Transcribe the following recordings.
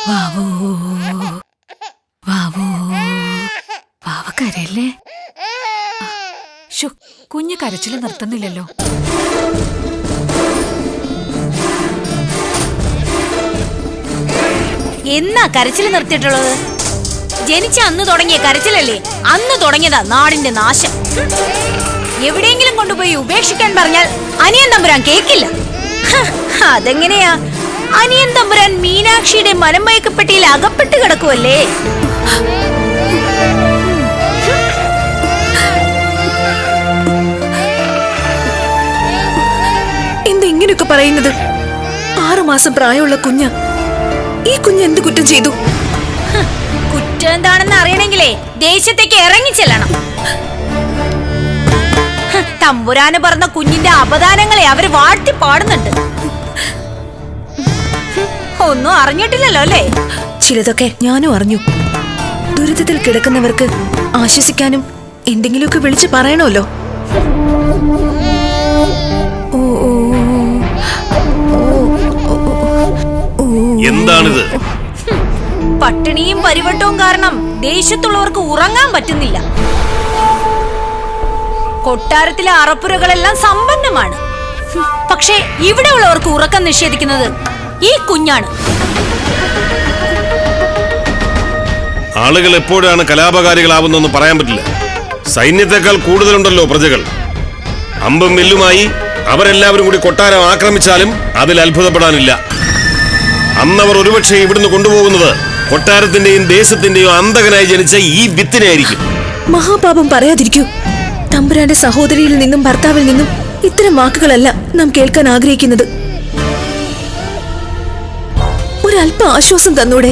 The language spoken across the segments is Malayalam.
വാവൂ വാവൂ വാവ കരയല്ലേ? കുഞ്ഞ് കരച്ചില് നിർത്തുന്നില്ലല്ലോ. എന്നാ കരച്ചില് നിർത്തിയിട്ടുള്ളത്? ജനിച്ച അന്ന് തുടങ്ങിയ കരച്ചിലല്ലേ? അന്ന് തുടങ്ങിയതാ നാടിന്റെ നാശം. എവിടെയെങ്കിലും കൊണ്ടുപോയി ഉപേക്ഷിക്കാൻ പറഞ്ഞാൽ അനിയൻ തമ്പുരാൻ കേക്കില്ല. അതെങ്ങനെയാ? അനിയൻ തമ്പുരാൻ മീനാക്ഷിയുടെ മനംമയക്കപ്പെട്ടിയിൽ അകപ്പെട്ട് കിടക്കുവല്ലേ. എന്തെങ്ങനെയൊക്കെ പറയുന്നത്? 6 മാസം പ്രായമുള്ള കുഞ്ഞ്. ഈ കുഞ്ഞ് എന്ത് കുറ്റം ചെയ്തു? കുറ്റം എന്താണെന്ന് അറിയണമെങ്കിലേ ദേശത്തേക്ക് ഇറങ്ങിച്ചെല്ലണം. തമ്പുരാന് പറഞ്ഞ കുഞ്ഞിന്റെ അപദാനങ്ങളെ അവര് വാഴ്ത്തി പാടുന്നുണ്ട്. ഒന്നും അറിഞ്ഞിട്ടില്ലല്ലോ അല്ലേ? ചിലതൊക്കെ ഞാനും അറിഞ്ഞു. ദുരിതത്തിൽ കിടക്കുന്നവർക്ക് ആശ്വസിക്കാനും എന്തെങ്കിലുമൊക്കെ വിളിച്ചു പറയണമല്ലോ. എന്താണിത്? പട്ടിണിയും പരിവട്ടവും കാരണം ദേശത്തുള്ളവർക്ക് ഉറങ്ങാൻ പറ്റുന്നില്ല. കൊട്ടാരത്തിലെ അറപ്പുരകളെല്ലാം സമ്പന്നമാണ്. പക്ഷേ ഇവിടെ ഉള്ളവർക്ക് ഉറക്കം നിഷേധിക്കുന്നത് ഈ കുഞ്ഞാണ്. ആളുകൾ എപ്പോഴാണ് കലാപകാരികളാവുന്നെന്ന് പറയാൻ പറ്റില്ല. സൈന്യത്തെക്കാൾ കൂടുതലുണ്ടല്ലോ പ്രജകൾ. അമ്പും വില്ലുമായി അവരെല്ലാവരും കൂടി കൊട്ടാരം ആക്രമിച്ചാലും അതിൽ അത്ഭുതപ്പെടാനില്ല. അന്നവർ ഒരുപക്ഷെ ഇവിടുന്ന് കൊണ്ടുപോകുന്നത് കൊട്ടാരത്തിന്റെയും ദേശത്തിന്റെയും അന്തകനായി ജനിച്ച ഈ വിത്തിനെ ആയിരിക്കും. മഹാപാപം പറയാതിരിക്കൂ. തമ്പുരാന്റെ സഹോദരിയിൽ നിന്നും ഭർത്താവിൽ നിന്നും ഇത്തരം വാക്കുകളല്ല നാം കേൾക്കാൻ ആഗ്രഹിക്കുന്നത്. ഒരല്പ ആശ്വാസം തന്നൂടെ?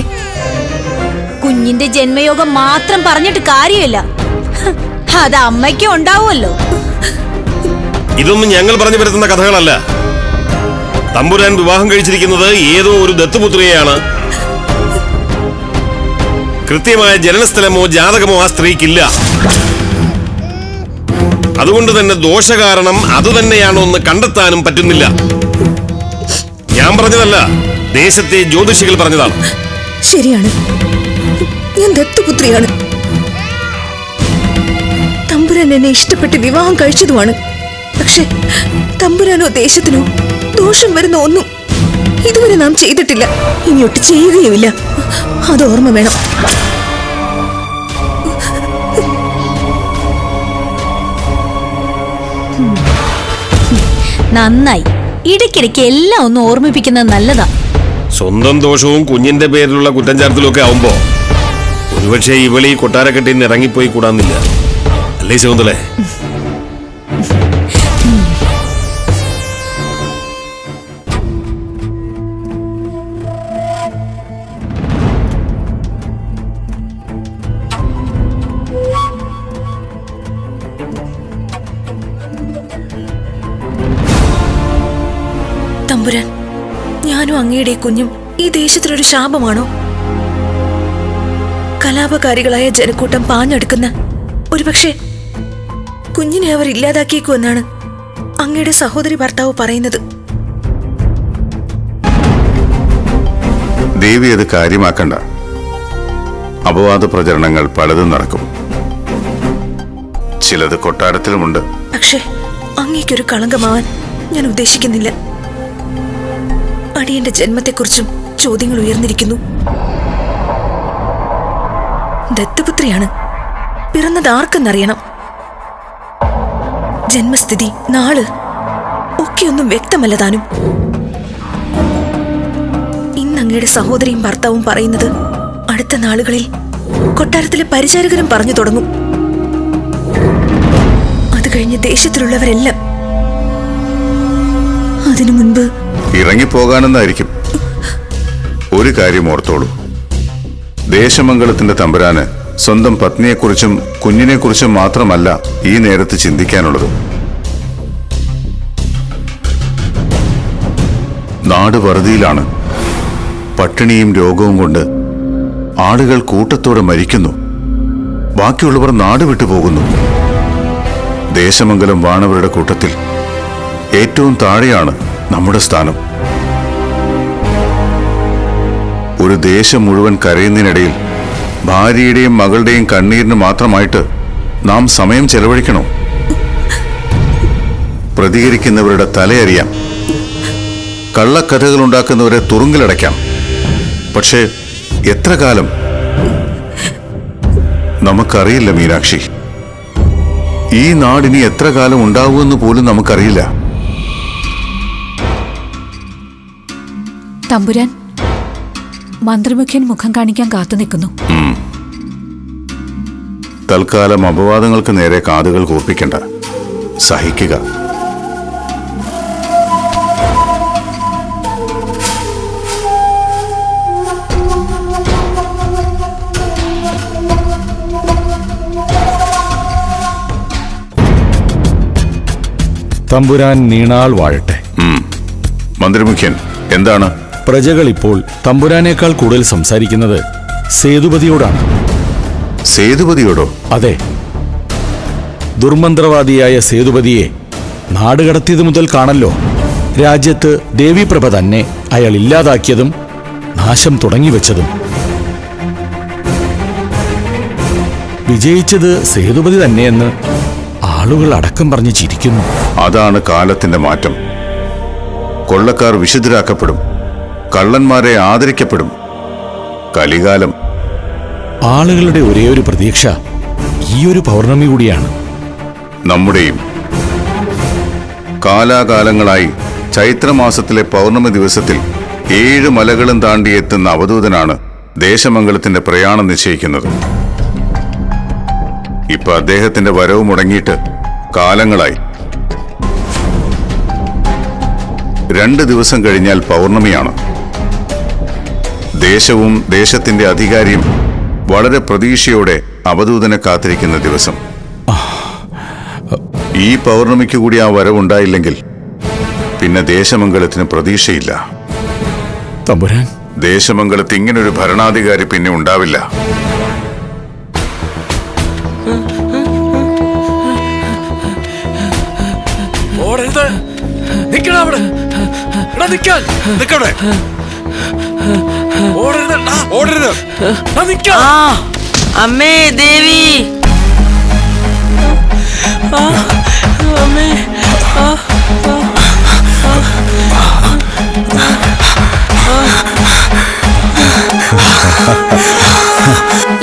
കുഞ്ഞിന്റെ ജന്മയോഗം മാത്രം പറഞ്ഞിട്ട് കാര്യമില്ല. അത് അമ്മയ്ക്കും ഉണ്ടാവുമല്ലോ. ഇതൊന്നും ഞങ്ങൾ പറഞ്ഞു വരുത്തുന്ന കഥകളല്ല. തമ്പുരാൻ വിവാഹം കഴിച്ചിരിക്കുന്നത് ഏതോ ഒരു ദത്തുപുത്രിയെയാണ്. കൃത്യമായ ജനനസ്ഥലമോ ജാതകമോ ആ സ്ത്രീക്കില്ല. അതുകൊണ്ട് തന്നെ ദോഷകാരണം അതുതന്നെയാണോ എന്ന് കണ്ടെത്താനും പറ്റുന്നില്ല. ഞാൻ പറഞ്ഞതല്ല, ദേശത്തെ ജ്യോതിഷികൾ പറഞ്ഞതാണ്. ശരിയാണ്, ഞാൻ ദത്തുപുത്രിയാണ്. തമ്പുരാൻ എന്നെ ഇഷ്ടപ്പെട്ട് വിവാഹം കഴിച്ചതുമാണ്. പക്ഷെ തമ്പുരാനോ ദേശത്തിനോ ദോഷം വരുന്ന ഒന്നും ഇതുവരെ നാം ചെയ്തിട്ടില്ല, ഇനിയൊട്ട് ചെയ്യുകയുമില്ല. അത് ഓർമ്മ വേണം. നന്നായി. ഇടയ്ക്കിടയ്ക്ക് എല്ലാം ഒന്ന് ഓർമ്മിപ്പിക്കുന്നത് നല്ലതാ. സ്വന്തം ദോഷവും കുഞ്ഞിന്റെ പേരിലുള്ള കുറ്റം ചേർത്തലും ഒക്കെ ആവുമ്പോ ഒരുപക്ഷെ ഇവളീ കൊട്ടാരക്കെട്ടിൽ നിന്ന് ഇറങ്ങിപ്പോയി കൂടാന്നില്ല. അല്ലേ ശകുന്തളേ? തമ്പുരാൻ, ഞാനും അങ്ങയുടെ കുഞ്ഞും ഈ ദേശത്തിനൊരു ശാപമാണോ? കലാപകാരികളായ ജനക്കൂട്ടം പാഞ്ഞെടുക്കുന്ന ഒരുപക്ഷെ കുഞ്ഞിനെ അവർ ഇല്ലാതാക്കിയേക്കുമെന്നാണ് അങ്ങയുടെ സഹോദരി ഭർത്താവ് പറയുന്നത്. ദേവി അത് കാര്യമാക്കണ്ട. അപവാദ പ്രചരണങ്ങൾ പലതും നടക്കും. ചിലത് കൊട്ടാരത്തിലുമുണ്ട്. പക്ഷേ അങ്ങേക്കൊരു കളങ്കമാവാൻ ഞാൻ ഉദ്ദേശിക്കുന്നില്ല. അടിയന്റെ ജന്മത്തെക്കുറിച്ചും ചോദ്യങ്ങൾ ഉയർന്നിരിക്കുന്നു. ദത്തുപുത്രിയാണ്. പിറന്നത് ആർക്കെന്നറിയണം. ജന്മസ്ഥിതി, നാള് ഒക്കെയൊന്നും വ്യക്തമല്ല താനും. ഇന്ന് അങ്ങയുടെ സഹോദരിയും ഭർത്താവും പറയുന്നത് അടുത്ത നാളുകളിൽ കൊട്ടാരത്തിലെ പരിചാരകരും പറഞ്ഞു തുടങ്ങും. അത് കഴിഞ്ഞ് ദേശത്തിലുള്ളവരെല്ലാം. അതിനു മുൻപ് ഇറങ്ങിപ്പോകാനെന്നായിരിക്കും. ഒരു കാര്യം ഓർത്തോളൂ, ദേശമംഗലത്തിന്റെ തമ്പുരാന് സ്വന്തം പത്നിയെക്കുറിച്ചും കുഞ്ഞിനെക്കുറിച്ചും മാത്രമല്ല ഈ നേരത്ത് ചിന്തിക്കാനുള്ളത്. നാട് വറുതിയിലാണ്. പട്ടിണിയും രോഗവും കൊണ്ട് ആളുകൾ കൂട്ടത്തോടെ മരിക്കുന്നു. ബാക്കിയുള്ളവർ നാട് വിട്ടുപോകുന്നു. ദേശമംഗലം വാണവരുടെ കൂട്ടത്തിൽ ഏറ്റവും താഴെയാണ് നമ്മുടെ സ്ഥാനം. ഒരു ദേശം മുഴുവൻ കരയുന്നതിനിടയിൽ ഭാര്യയുടെയും മകളുടെയും കണ്ണീരിന് മാത്രമായിട്ട് നാം സമയം ചെലവഴിക്കണോ? പ്രതികരിക്കുന്നവരുടെ തലയറിയാം, കള്ളക്കഥകൾ ഉണ്ടാക്കുന്നവരെ തുറുങ്കിലടയ്ക്കാം. പക്ഷേ എത്ര കാലം നമുക്കറിയില്ല മീനാക്ഷി. ഈ നാടിനി എത്ര കാലം ഉണ്ടാവുമെന്ന് പോലും നമുക്കറിയില്ല. തമ്പുരാൻ, മന്ത്രിമുഖ്യൻ മുഖം കാണിക്കാൻ കാത്തു നിൽക്കുന്നു. തൽക്കാലം അപവാദങ്ങൾക്ക് നേരെ കാതുകൾ കൂർപ്പിക്കണ്ട, സഹിക്കുക. തമ്പുരാൻ നീണാൾ വാഴട്ടെ. മന്ത്രിമുഖ്യൻ, എന്താണ്? പ്രജകൾ ഇപ്പോൾ തമ്പുരാനേക്കാൾ കൂടുതൽ സംസാരിക്കുന്നത് സേതുപതിയോടാണ്. സേതുപതിയോടോ? അതെ, ദുർമന്ത്രവാദിയായ സേതുപതിയെ നാടുകടത്തിയത് മുതൽ കാണല്ലോ രാജ്യത്ത് ദേവീപ്രഭ തന്നെ അയാൾ ഇല്ലാതാക്കിയതും നാശം തുടങ്ങിവെച്ചതും. വിജയിച്ചത് സേതുപതി തന്നെയെന്ന് ആളുകൾ അടക്കം പറഞ്ഞ് ചിരിക്കുന്നു. അതാണ് കാലത്തിന്റെ മാറ്റം. കൊള്ളക്കാർ വിശുദ്ധരാക്കപ്പെടും, കള്ളന്മാരെ ആദരിക്കപ്പെടും. കലികാലം. ആളുകളുടെ ഒരേ ഒരു പ്രതീക്ഷ ഈ ഒരു പൗർണമി കൂടിയാണ്. നമ്മുടെയും. കാലാകാലങ്ങളായി ചൈത്രമാസത്തിലെ പൗർണമി ദിവസത്തിൽ 7 മലകളും താണ്ടി എത്തുന്ന അവധൂതനാണ് ദേശമംഗലത്തിന്റെ പ്രയാണം നിശ്ചയിക്കുന്നത്. ഇപ്പൊ അദ്ദേഹത്തിന്റെ വരവ് മുടങ്ങിയിട്ട് കാലങ്ങളായി. 2 ദിവസം കഴിഞ്ഞാൽ പൗർണമിയാണ്. ദേശവും ദേശത്തിന്റെ അധികാരിയും വളരെ പ്രതീക്ഷയോടെ അവധൂതനെ കാത്തിരിക്കുന്ന ദിവസം. ഈ പൗർണമിക്ക് കൂടി ആ വരവുണ്ടായില്ലെങ്കിൽ പിന്നെ ദേശമംഗലത്തിന് പ്രതീക്ഷയില്ല. തമ്പുരാൻ, ദേശമംഗലത്ത് ഇങ്ങനൊരു ഭരണാധികാരി പിന്നെ ഉണ്ടാവില്ല. അമ്മേ ദേവി, അമ്മേ,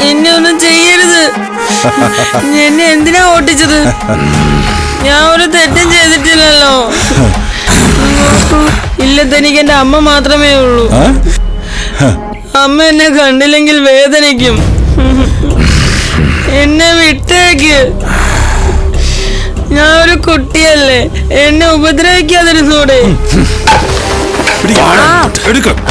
എന്നെ ഒന്നും ചെയ്യരുത്. എന്നെ എന്തിനാ ഓട്ടിച്ചത്? ഞാൻ ഒരു തെറ്റും ചെയ്തിട്ടില്ലല്ലോ. ഇല്ല, തനിക്ക് എന്റെ അമ്മ മാത്രമേ ഉള്ളൂ. അമ്മ എന്നെ കണ്ടില്ലെങ്കിൽ വേദനിക്കും. എന്നെ വിട്ടേക്ക്. ഞാൻ ഒരു കുട്ടിയല്ലേ, എന്നെ ഉപദ്രവിക്കാതിരുന്നൂടെ? കടിക്കുന്നു.